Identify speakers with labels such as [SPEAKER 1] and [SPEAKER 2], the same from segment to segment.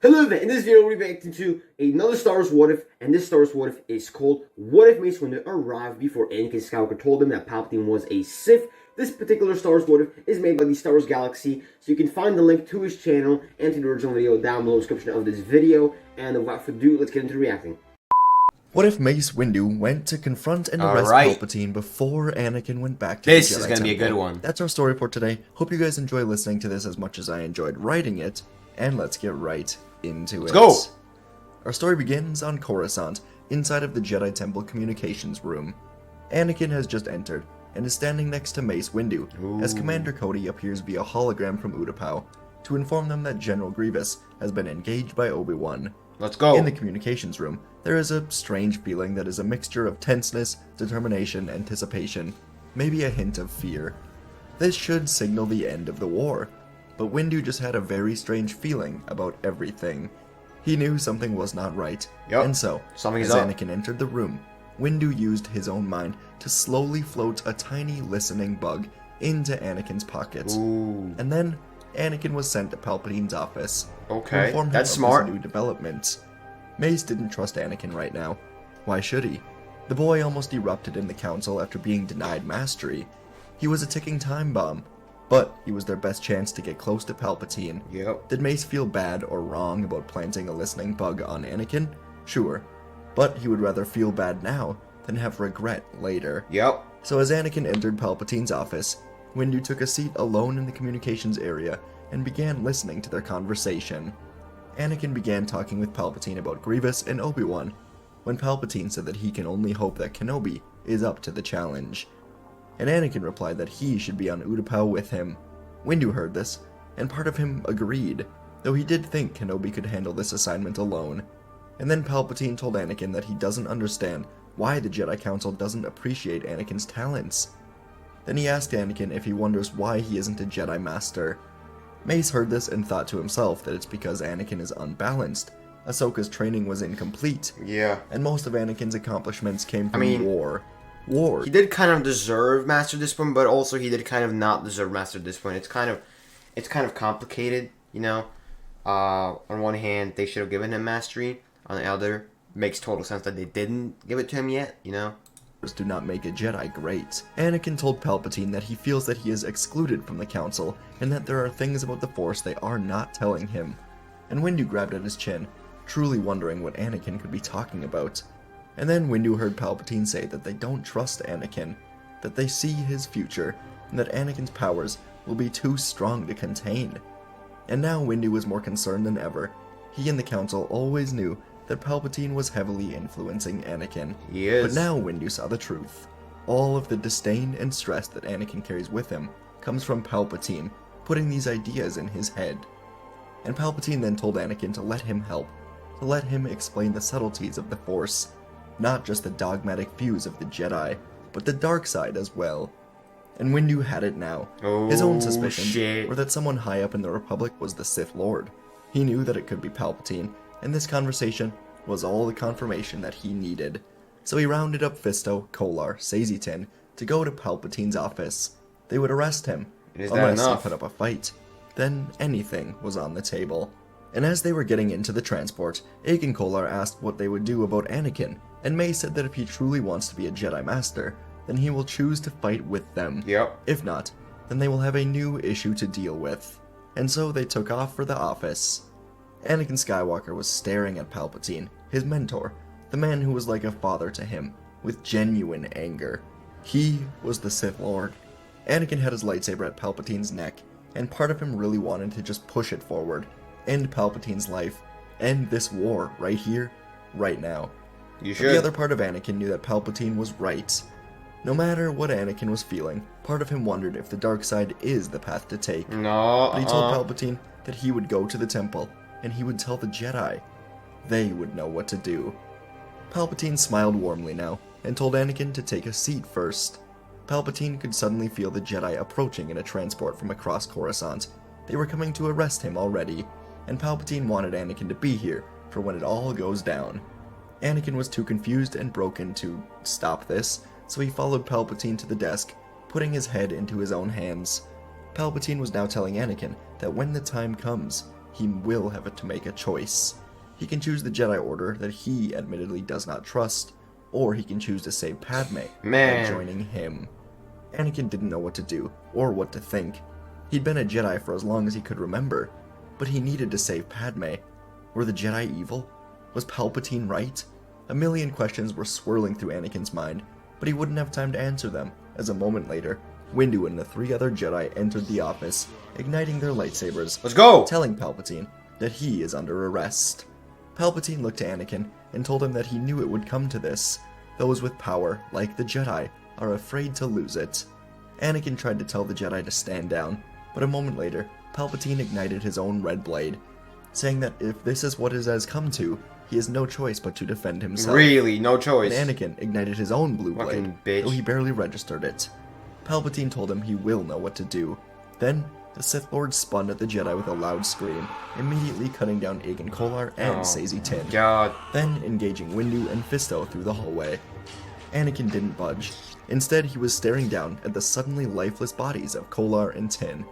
[SPEAKER 1] Hello there, in this video we'll be reacting to another Star Wars What If, and this Star Wars What If is called What If Mace Windu arrived before Anakin Skywalker told him that Palpatine was a Sith. This particular Star Wars What If is made by the Star Wars Galaxy, so you can find the link to his channel and to the original video down below in the description of this video, and without further ado, let's get into reacting.
[SPEAKER 2] What if Mace Windu went to confront and arrest Palpatine before Anakin went back to the Jedi
[SPEAKER 3] This is going to be a good one.
[SPEAKER 2] That's our story for today. Hope you guys enjoy listening to this as much as I enjoyed writing it, and let's get right into it.
[SPEAKER 3] Let's go!
[SPEAKER 2] Our story begins on Coruscant, inside of the Jedi Temple communications room. Anakin has just entered, and is standing next to Mace Windu, as Commander Cody appears via hologram from Utapau, to inform them that General Grievous has been engaged by Obi-Wan.
[SPEAKER 3] Let's go!
[SPEAKER 2] In the communications room, there is a strange feeling that is a mixture of tenseness, determination, anticipation, maybe a hint of fear. This should signal the end of the war, but Windu just had a very strange feeling about everything. He knew something was not right, and so,
[SPEAKER 3] Something's
[SPEAKER 2] as
[SPEAKER 3] up.
[SPEAKER 2] Anakin entered the room, Windu used his own mind to slowly float a tiny listening bug into Anakin's pocket. And then, Anakin was sent to Palpatine's office to
[SPEAKER 3] Okay,
[SPEAKER 2] inform him
[SPEAKER 3] that's
[SPEAKER 2] of
[SPEAKER 3] smart.
[SPEAKER 2] this new development. Mace didn't trust Anakin right now. Why should he? The boy almost erupted in the council after being denied mastery. He was a ticking time bomb, but he was their best chance to get close to Palpatine. Did Mace feel bad or wrong about planting a listening bug on Anakin? Sure, but he would rather feel bad now than have regret later. So as Anakin entered Palpatine's office, Windu took a seat alone in the communications area and began listening to their conversation. Anakin began talking with Palpatine about Grievous and Obi-Wan, when Palpatine said that he can only hope that Kenobi is up to the challenge. And Anakin replied that he should be on Utapau with him. Windu heard this, and part of him agreed, though he did think Kenobi could handle this assignment alone. And then Palpatine told Anakin that he doesn't understand why the Jedi Council doesn't appreciate Anakin's talents. Then he asked Anakin if he wonders why he isn't a Jedi Master. Mace heard this and thought to himself that it's because Anakin is unbalanced. Ahsoka's training was incomplete, and most of Anakin's accomplishments came from war.
[SPEAKER 3] He did kind of deserve Master Discipline, but also he did kind of not deserve Master Discipline. It's kind of complicated, you know. On one hand, they should have given him mastery. On the other, makes total sense that they didn't give it to him yet, you know.
[SPEAKER 2] Do not make a Jedi great. Anakin told Palpatine that he feels that he is excluded from the Council, and that there are things about the Force they are not telling him. And Windu grabbed at his chin, truly wondering what Anakin could be talking about. And then Windu heard Palpatine say that they don't trust Anakin, that they see his future, and that Anakin's powers will be too strong to contain. And now Windu was more concerned than ever. He and the Council always knew that Palpatine was heavily influencing Anakin. But now Windu saw the truth. All of the disdain and stress that Anakin carries with him comes from Palpatine putting these ideas in his head. And Palpatine then told Anakin to let him help, to let him explain the subtleties of the Force, not just the dogmatic views of the Jedi, but the dark side as well. And Windu had it now. His own suspicions were that someone high up in the Republic was the Sith Lord. He knew that it could be Palpatine, and this conversation was all the confirmation that he needed. So he rounded up Fisto, Kolar, Sazitin to go to Palpatine's office. They would arrest him, unless he put up a fight. Then anything was on the table. And as they were getting into the transport, Agen Kolar asked what they would do about Anakin, and May said that if he truly wants to be a Jedi Master, then he will choose to fight with them. If not, then they will have a new issue to deal with. And so they took off for the office. Anakin Skywalker was staring at Palpatine, his mentor, the man who was like a father to him, with genuine anger. He was the Sith Lord. Anakin had his lightsaber at Palpatine's neck, and part of him really wanted to just push it forward, end Palpatine's life, end this war right here, right now. But the other part of Anakin knew that Palpatine was right. No matter what Anakin was feeling, part of him wondered if the dark side is the path to take. But he told Palpatine that he would go to the temple, and he would tell the Jedi. They would know what to do. Palpatine smiled warmly now, and told Anakin to take a seat first. Palpatine could suddenly feel the Jedi approaching in a transport from across Coruscant. They were coming to arrest him already, and Palpatine wanted Anakin to be here for when it all goes down. Anakin was too confused and broken to stop this, so he followed Palpatine to the desk, putting his head into his own hands. Palpatine was now telling Anakin that when the time comes, he will have to make a choice. He can choose the Jedi Order that he admittedly does not trust, or he can choose to save Padme by joining him. Anakin didn't know what to do, or what to think. He'd been a Jedi for as long as he could remember, but he needed to save Padme. Were the Jedi evil? Was Palpatine right? A million questions were swirling through Anakin's mind, but he wouldn't have time to answer them, as a moment later, Windu and the 3 other Jedi entered the office, igniting their lightsabers.
[SPEAKER 3] Let's go!
[SPEAKER 2] Telling Palpatine that he is under arrest. Palpatine looked to Anakin and told him that he knew it would come to this. Those with power, like the Jedi, are afraid to lose it. Anakin tried to tell the Jedi to stand down, but a moment later, Palpatine ignited his own red blade, saying that if this is what it has come to, he has no choice but to defend himself.
[SPEAKER 3] Really? No choice?
[SPEAKER 2] And Anakin ignited his own blue blade,
[SPEAKER 3] bitch.
[SPEAKER 2] though he barely registered it. Palpatine told him he will know what to do. Then, the Sith Lord spun at the Jedi with a loud scream, immediately cutting down Agen Kolar and Saesee Tin.
[SPEAKER 3] God.
[SPEAKER 2] Then engaging Windu and Fisto through the hallway. Anakin didn't budge. Instead, he was staring down at the suddenly lifeless bodies of Kolar and Tin.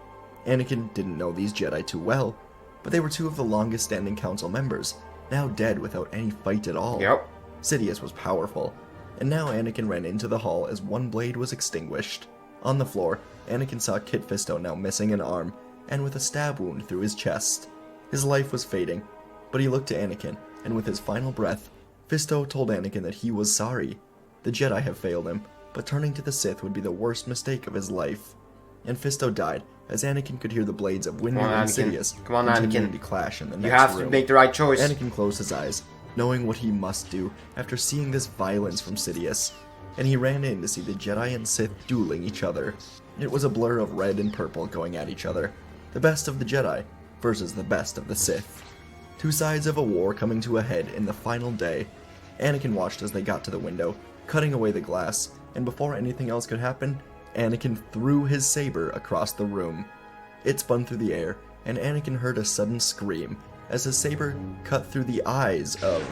[SPEAKER 2] Anakin didn't know these Jedi too well, but they were 2 of the longest standing council members, now dead without any fight at all.
[SPEAKER 3] Yep.
[SPEAKER 2] Sidious was powerful, and now Anakin ran into the hall as one blade was extinguished. On the floor, Anakin saw Kit Fisto now missing an arm, and with a stab wound through his chest. His life was fading, but he looked to Anakin, and with his final breath, Fisto told Anakin that he was sorry. The Jedi have failed him, but turning to the Sith would be the worst mistake of his life. And Fisto died, as Anakin could hear the blades of Windu and Sidious continuing to clash in the next room.
[SPEAKER 3] You have to make the right choice.
[SPEAKER 2] Anakin closed his eyes, knowing what he must do after seeing this violence from Sidious, and he ran in to see the Jedi and Sith dueling each other. It was a blur of red and purple going at each other, the best of the Jedi versus the best of the Sith. 2 sides of a war coming to a head in the final day. Anakin watched as they got to the window, cutting away the glass, and before anything else could happen, Anakin threw his saber across the room. It spun through the air, and Anakin heard a sudden scream as his saber cut through the eyes of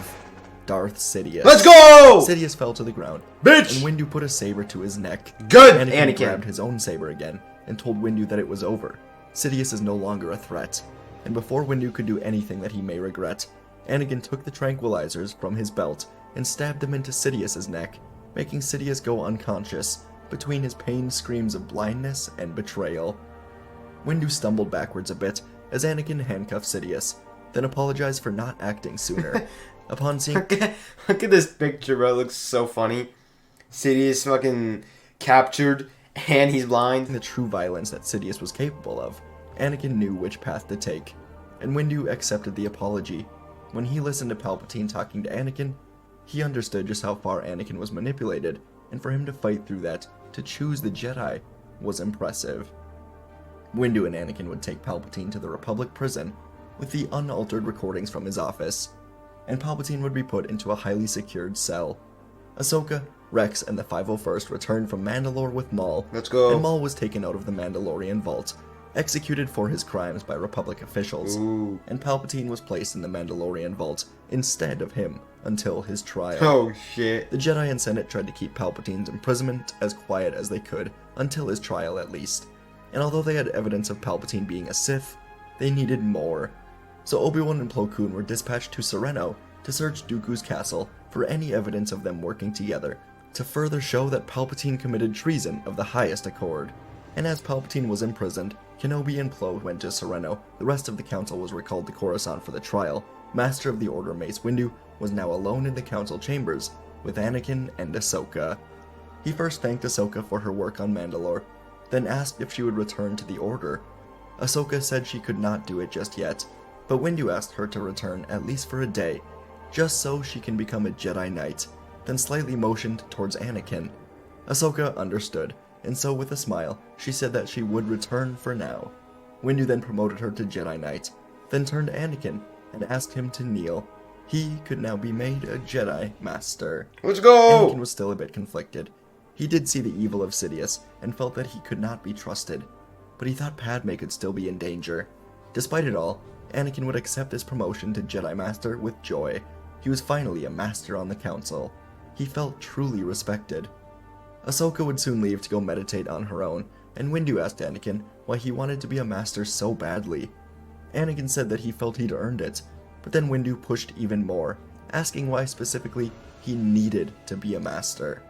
[SPEAKER 2] Darth Sidious.
[SPEAKER 3] Let's go!
[SPEAKER 2] Sidious fell to the ground,
[SPEAKER 3] Bitch!
[SPEAKER 2] and Windu put a saber to his neck.
[SPEAKER 3] Good,
[SPEAKER 2] Anakin grabbed his own saber again and told Windu that it was over. Sidious is no longer a threat, and before Windu could do anything that he may regret, Anakin took the tranquilizers from his belt and stabbed them into Sidious's neck, making Sidious go unconscious between his pained screams of blindness and betrayal. Windu stumbled backwards a bit as Anakin handcuffed Sidious, then apologized for not acting sooner. Upon seeing...
[SPEAKER 3] Look at this picture, bro. It looks so funny. Sidious fucking captured, and he's blind.
[SPEAKER 2] The true violence that Sidious was capable of, Anakin knew which path to take, and Windu accepted the apology. When he listened to Palpatine talking to Anakin, he understood just how far Anakin was manipulated, and for him to fight through that, to choose the Jedi, was impressive. Windu and Anakin would take Palpatine to the Republic prison with the unaltered recordings from his office, and Palpatine would be put into a highly secured cell. Ahsoka, Rex, and the 501st returned from Mandalore with Maul.
[SPEAKER 3] Let's go.
[SPEAKER 2] And Maul was taken out of the Mandalorian vault, executed for his crimes by Republic officials.
[SPEAKER 3] Ooh.
[SPEAKER 2] And Palpatine was placed in the Mandalorian vault instead of him until his trial.
[SPEAKER 3] Oh shit.
[SPEAKER 2] The Jedi and Senate tried to keep Palpatine's imprisonment as quiet as they could, until his trial at least. And although they had evidence of Palpatine being a Sith, they needed more. So Obi-Wan and Plo Koon were dispatched to Sereno to search Dooku's castle for any evidence of them working together, to further show that Palpatine committed treason of the highest accord. And as Palpatine was imprisoned, Kenobi and Plo went to Sereno. The rest of the council was recalled to Coruscant for the trial. Master of the Order Mace Windu was now alone in the council chambers with Anakin and Ahsoka. He first thanked Ahsoka for her work on Mandalore, then asked if she would return to the Order. Ahsoka said she could not do it just yet, but Windu asked her to return at least for a day, just so she can become a Jedi Knight, then slightly motioned towards Anakin. Ahsoka understood, and so with a smile, she said that she would return for now. Windu then promoted her to Jedi Knight, then turned to Anakin and asked him to kneel. He could now be made a Jedi Master.
[SPEAKER 3] Let's go!
[SPEAKER 2] Anakin was still a bit conflicted. He did see the evil of Sidious, and felt that he could not be trusted, but he thought Padme could still be in danger. Despite it all, Anakin would accept his promotion to Jedi Master with joy. He was finally a master on the council. He felt truly respected. Ahsoka would soon leave to go meditate on her own, and Windu asked Anakin why he wanted to be a master so badly. Anakin said that he felt he'd earned it, but then Windu pushed even more, asking why specifically he needed to be a master.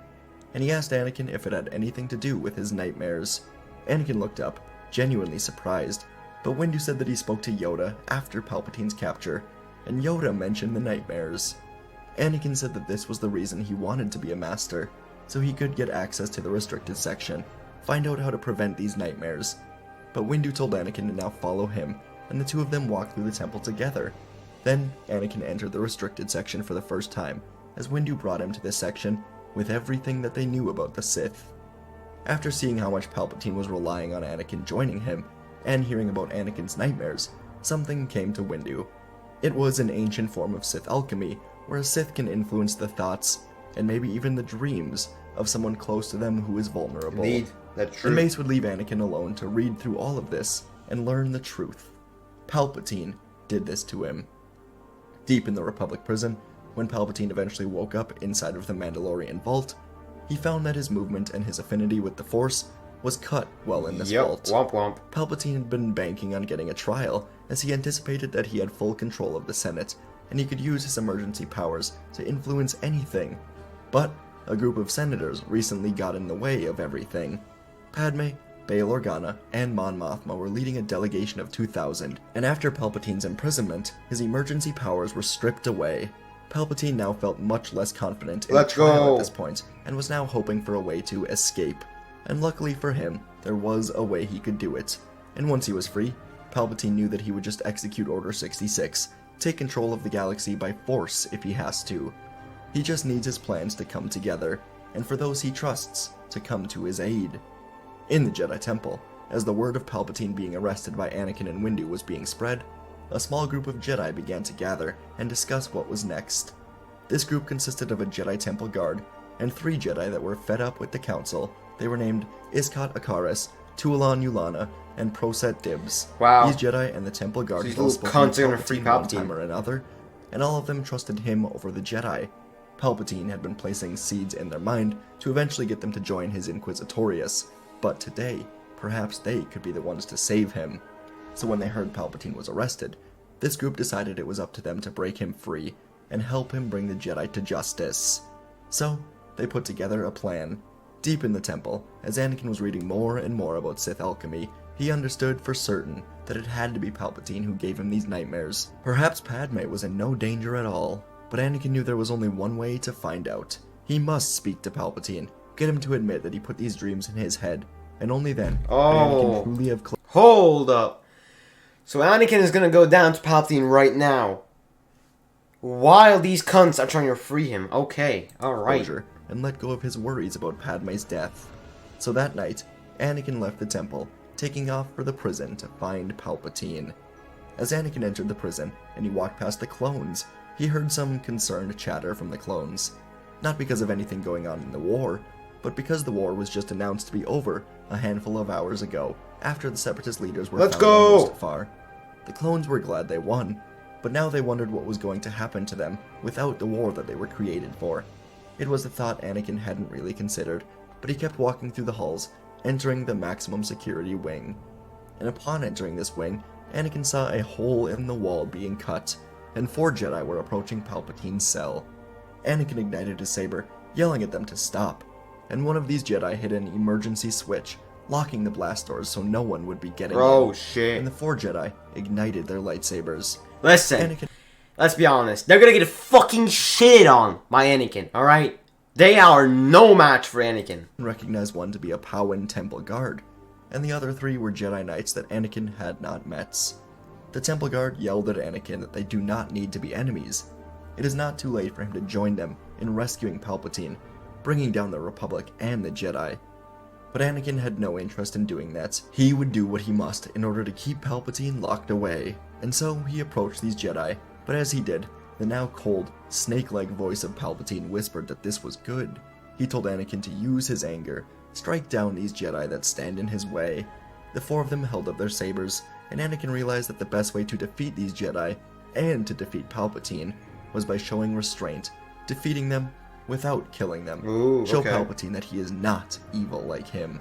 [SPEAKER 2] And he asked Anakin if it had anything to do with his nightmares. Anakin looked up, genuinely surprised, but Windu said that he spoke to Yoda after Palpatine's capture, and Yoda mentioned the nightmares. Anakin said that this was the reason he wanted to be a master, so he could get access to the restricted section, find out how to prevent these nightmares. But Windu told Anakin to now follow him, and the two of them walked through the temple together. Then, Anakin entered the restricted section for the first time, as Windu brought him to this section with everything that they knew about the Sith. After seeing how much Palpatine was relying on Anakin joining him, and hearing about Anakin's nightmares, something came to Windu. It was an ancient form of Sith alchemy, where a Sith can influence the thoughts, and maybe even the dreams, of someone close to them who is vulnerable.
[SPEAKER 3] Indeed, that's true.
[SPEAKER 2] And Mace would leave Anakin alone to read through all of this, and learn the truth. Palpatine did this to him. Deep in the Republic prison, when Palpatine eventually woke up inside of the Mandalorian vault, he found that his movement and his affinity with the Force was cut while in this vault.
[SPEAKER 3] Womp womp.
[SPEAKER 2] Palpatine had been banking on getting a trial, as he anticipated that he had full control of the Senate, and he could use his emergency powers to influence anything. But a group of senators recently got in the way of everything. Padme, Bail Organa, and Mon Mothma were leading a delegation of 2,000, and after Palpatine's imprisonment, his emergency powers were stripped away. Palpatine now felt much less confident in the trial at this point, and was now hoping for a way to escape. And luckily for him, there was a way he could do it. And once he was free, Palpatine knew that he would just execute Order 66, take control of the galaxy by force if he has to. He just needs his plans to come together, and for those he trusts to come to his aid. In the Jedi Temple, as the word of Palpatine being arrested by Anakin and Windu was being spread, a small group of Jedi began to gather and discuss what was next. This group consisted of a Jedi Temple guard, and 3 Jedi that were fed up with the Council. They were named Iskat Akaris, Tualan Yulana, and Proset Dibs.
[SPEAKER 3] Wow.
[SPEAKER 2] These Jedi and the Temple guard
[SPEAKER 3] These
[SPEAKER 2] had all
[SPEAKER 3] little
[SPEAKER 2] spoken
[SPEAKER 3] cunts
[SPEAKER 2] to
[SPEAKER 3] are gonna free
[SPEAKER 2] Palpatine one
[SPEAKER 3] Palpatine.
[SPEAKER 2] time or another, and all of them trusted him over the Jedi. Palpatine had been placing seeds in their mind to eventually get them to join his Inquisitorius, but today, perhaps they could be the ones to save him. So when they heard Palpatine was arrested, this group decided it was up to them to break him free and help him bring the Jedi to justice. So, they put together a plan. Deep in the temple, as Anakin was reading more and more about Sith alchemy, he understood for certain that it had to be Palpatine who gave him these nightmares. Perhaps Padme was in no danger at all, but Anakin knew there was only one way to find out. He must speak to Palpatine, get him to admit that he put these dreams in his head, and only then could Anakin truly have
[SPEAKER 3] Hold up. So Anakin is gonna go down to Palpatine right now, while these cunts are trying to free him. Okay, alright.
[SPEAKER 2] closure and let go of his worries about Padme's death. So that night, Anakin left the temple, taking off for the prison to find Palpatine. As Anakin entered the prison and he walked past the clones, he heard some concerned chatter from the clones. Not because of anything going on in the war, but because the war was just announced to be over a handful of hours ago, after the Separatist leaders were found on Mustafar. The clones were glad they won, but now they wondered what was going to happen to them without the war that they were created for. It was a thought Anakin hadn't really considered, but he kept walking through the halls, entering the maximum security wing. And upon entering this wing, Anakin saw a hole in the wall being cut, and 4 Jedi were approaching Palpatine's cell. Anakin ignited his saber, yelling at them to stop, and one of these Jedi hit an emergency switch, locking the blast doors so no one would be getting in.
[SPEAKER 3] Shit.
[SPEAKER 2] And the 4 Jedi ignited their lightsabers.
[SPEAKER 3] Listen,
[SPEAKER 2] Anakin
[SPEAKER 3] let's be honest. They're gonna get fucking shit on by Anakin, alright? They are no match for Anakin.
[SPEAKER 2] recognized one to be a Powin Temple Guard, and the other 3 were Jedi Knights that Anakin had not met. The Temple Guard yelled at Anakin that they do not need to be enemies. It is not too late for him to join them in rescuing Palpatine, bringing down the Republic and the Jedi. But Anakin had no interest in doing that. He would do what he must in order to keep Palpatine locked away, and so he approached these Jedi, but as he did, the now cold, snake-like voice of Palpatine whispered that this was good. He told Anakin to use his anger, strike down these Jedi that stand in his way. The 4 of them held up their sabers, and Anakin realized that the best way to defeat these Jedi, and to defeat Palpatine, was by showing restraint, defeating them without killing them. Show Palpatine that he is not evil like him.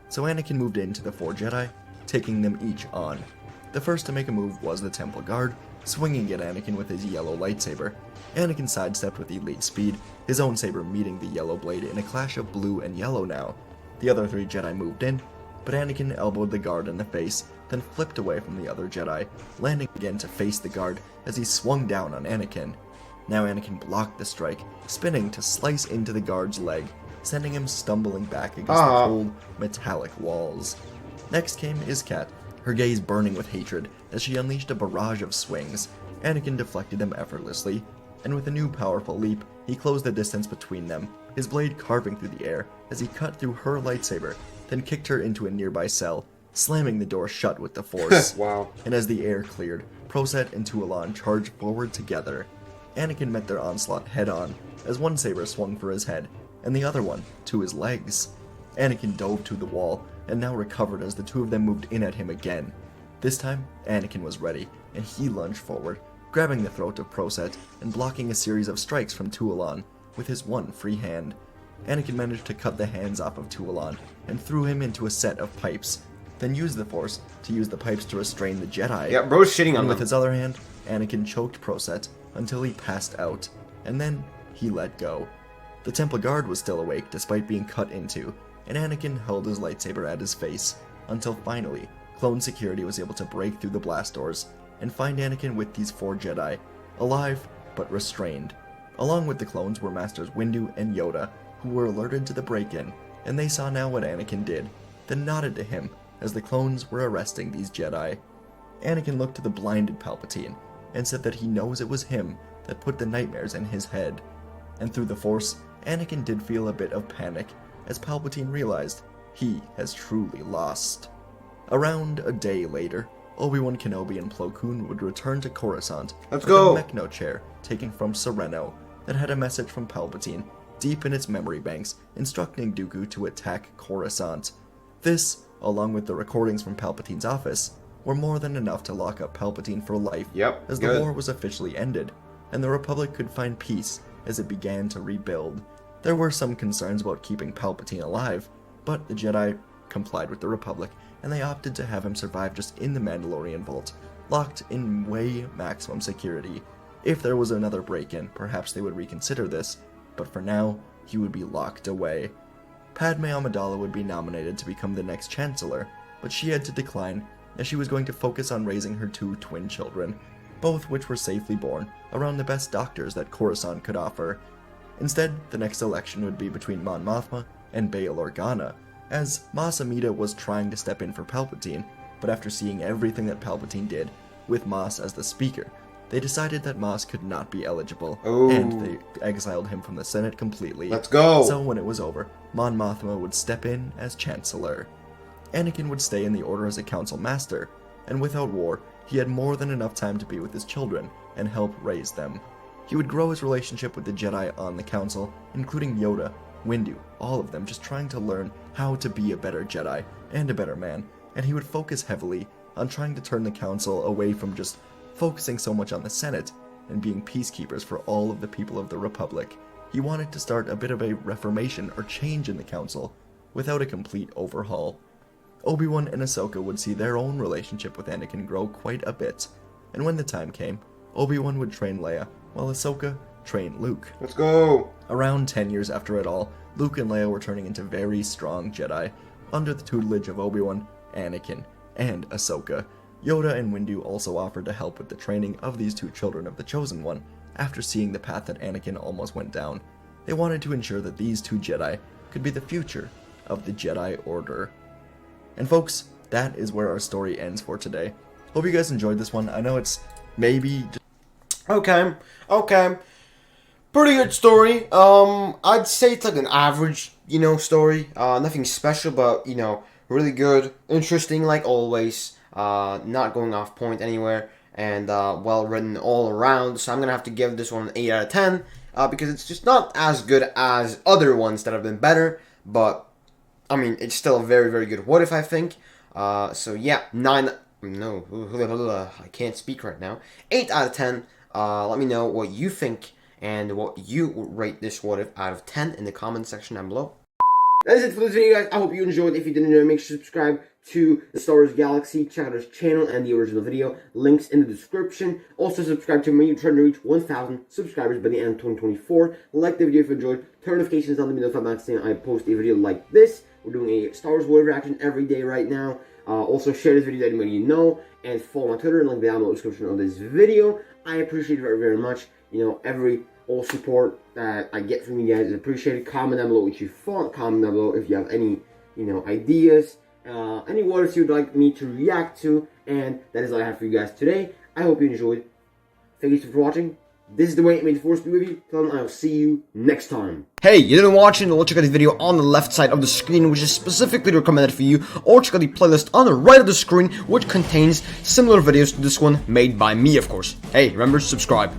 [SPEAKER 2] So Anakin moved into the 4 Jedi, taking them each on. The first to make a move was the Temple Guard, swinging at Anakin with his yellow lightsaber. Anakin sidestepped with elite speed, his own saber meeting the yellow blade in a clash of blue and yellow now. The other 3 Jedi moved in, but Anakin elbowed the guard in the face, then flipped away from the other Jedi, landing again to face the guard as he swung down on Anakin. Now Anakin blocked the strike, spinning to slice into the guard's leg, sending him stumbling back against the cold, metallic walls. Next came Iskat, her gaze burning with hatred as she unleashed a barrage of swings. Anakin deflected them effortlessly, and with a new powerful leap, he closed the distance between them, his blade carving through the air as he cut through her lightsaber, then kicked her into a nearby cell, slamming the door shut with the force.
[SPEAKER 3] Wow.
[SPEAKER 2] And as the air cleared, Proset and Tualan charged forward together. Anakin met their onslaught head-on, as one saber swung for his head, and the other one to his legs. Anakin dove to the wall, and now recovered as the 2 of them moved in at him again. This time, Anakin was ready, and he lunged forward, grabbing the throat of Proset and blocking a series of strikes from Tualan with his one free hand. Anakin managed to cut the hands off of Tualan and threw him into a set of pipes, then used the Force to use the pipes to restrain the Jedi.
[SPEAKER 3] Yeah, bro's shitting on
[SPEAKER 2] And
[SPEAKER 3] them.
[SPEAKER 2] with his other hand, Anakin choked Proset until he passed out, and then he let go. The Temple Guard was still awake despite being cut into, and Anakin held his lightsaber at his face, until finally, clone security was able to break through the blast doors and find Anakin with these 4 Jedi, alive but restrained. Along with the clones were Masters Windu and Yoda, who were alerted to the break-in, and they saw now what Anakin did, then nodded to him as the clones were arresting these Jedi. Anakin looked to the blinded Palpatine and said that he knows it was him that put the nightmares in his head. And through the Force, Anakin did feel a bit of panic as Palpatine realized he has truly lost. Around a day later, Obi-Wan Kenobi and Plo Koon would return to Coruscant
[SPEAKER 3] Let's
[SPEAKER 2] with
[SPEAKER 3] go!
[SPEAKER 2] a Mechno chair taken from Sereno that had a message from Palpatine deep in its memory banks instructing Dooku to attack Coruscant. This, along with the recordings from Palpatine's office, were more than enough to lock up Palpatine for life as the war was officially ended, and the Republic could find peace as it began to rebuild. There were some concerns about keeping Palpatine alive, but the Jedi complied with the Republic, and they opted to have him survive just in the Mandalorian vault, locked in way maximum security. If there was another break-in, perhaps they would reconsider this, but for now, he would be locked away. Padme Amidala would be nominated to become the next Chancellor, but she had to decline as she was going to focus on raising her 2 twin children, both which were safely born around the best doctors that Coruscant could offer. Instead, the next election would be between Mon Mothma and Bail Organa, as Mas Amedda was trying to step in for Palpatine, but after seeing everything that Palpatine did, with Mas as the speaker, they decided that Mas could not be eligible, and they exiled him from the Senate completely.
[SPEAKER 3] Let's go!
[SPEAKER 2] So when it was over, Mon Mothma would step in as Chancellor. Anakin would stay in the Order as a Council Master, and without war, he had more than enough time to be with his children and help raise them. He would grow his relationship with the Jedi on the Council, including Yoda, Windu, all of them just trying to learn how to be a better Jedi and a better man, and he would focus heavily on trying to turn the Council away from just focusing so much on the Senate and being peacekeepers for all of the people of the Republic. He wanted to start a bit of a reformation or change in the Council, without a complete overhaul. Obi-Wan and Ahsoka would see their own relationship with Anakin grow quite a bit, and when the time came, Obi-Wan would train Leia, while Ahsoka trained Luke.
[SPEAKER 3] Let's go!
[SPEAKER 2] Around 10 years after it all, Luke and Leia were turning into very strong Jedi, under the tutelage of Obi-Wan, Anakin, and Ahsoka. Yoda and Windu also offered to help with the training of these 2 children of the Chosen One, after seeing the path that Anakin almost went down. They wanted to ensure that these 2 Jedi could be the future of the Jedi Order. And folks, that is where our story ends for today. Hope you guys enjoyed this one. I know it's maybe just
[SPEAKER 3] Okay. Pretty good story. I'd say it's like an average, story. Nothing special, but, really good. Interesting, like always. Not going off point anywhere. And, well written all around. So I'm gonna have to give this one an 8 out of 10. Because it's just not as good as other ones that have been better. But, I mean, it's still a very, very good what if, I think. So yeah, 9... No, I can't speak right now. 8 out of 10. Let me know what you think and what you would rate this what if out of 10 in the comment section down below.
[SPEAKER 1] That is it for this video, guys. I hope you enjoyed. If you did enjoy, make sure to subscribe, to the Star Wars Galaxy, check out his channel and the original video. Links in the description. Also, subscribe to me. Trying to reach 1,000 subscribers by the end of 2024. Like the video if you enjoyed. Turn notifications on to let me know if I'm not saying I post a video like this. We're doing a Star Wars What If reaction every day right now. Also, share this video to anybody you know. And follow my Twitter. Link down in the description of this video. I appreciate it very, very much. You know, all support that I get from you guys is appreciated. Comment down below what you thought. Comment down below if you have any, you know, ideas, any words you'd like me to react to. And that is all I have for you guys today. I hope you enjoyed. Thank you for watching. This is the way. May the Force be with you. Till then, I'll see you next time.
[SPEAKER 3] Hey, you didn't watch it? Well, check out the video on the left side of the screen, which is specifically recommended for you, or check out the playlist on the right of the screen, which contains similar videos to this one, made by me, of course. Hey, remember, subscribe.